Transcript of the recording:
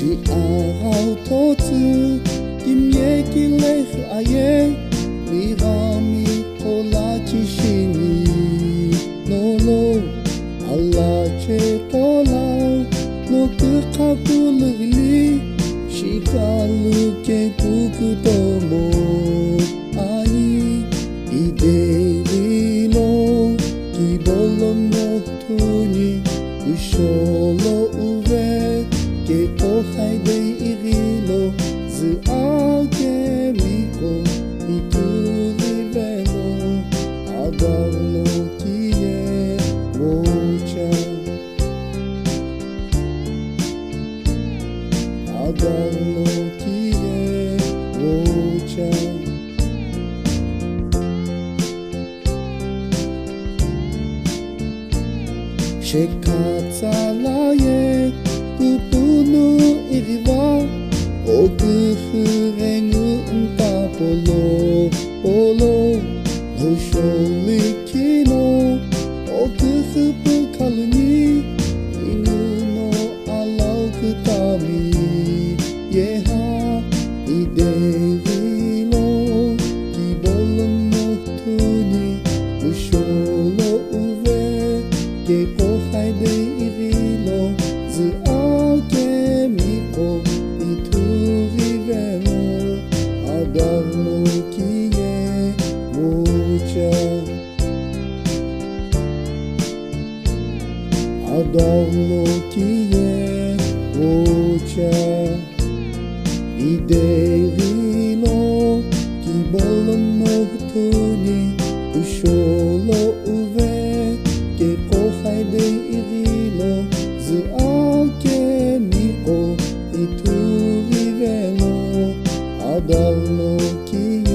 שיערתות אם יקילך איי וירמי תולתי שיני נולו אללה צ'תולאו נוקחקו לי שיקלו כקוקדומו אני אידרילו קיבולו נוטוני ושולו Keohai de irilo Z'akemiko Iturivelo Adarlo kie mocha Adarlo kie mocha Shekatzalaye Kupunu iriva O kufurengu ntapolo Polo No sholikino O kufupu kaluni Inu no alau kutami Yeha iderilo Kibolo no tuni Usholo uve Keohai de irilo Z'akemiko iturivelo Adarlo kie mocha Adarlo kie mocha Iderilo kibolo noctuni Usholo uve Keohai de irilo Z'akemiko iturivelo Adarlo kie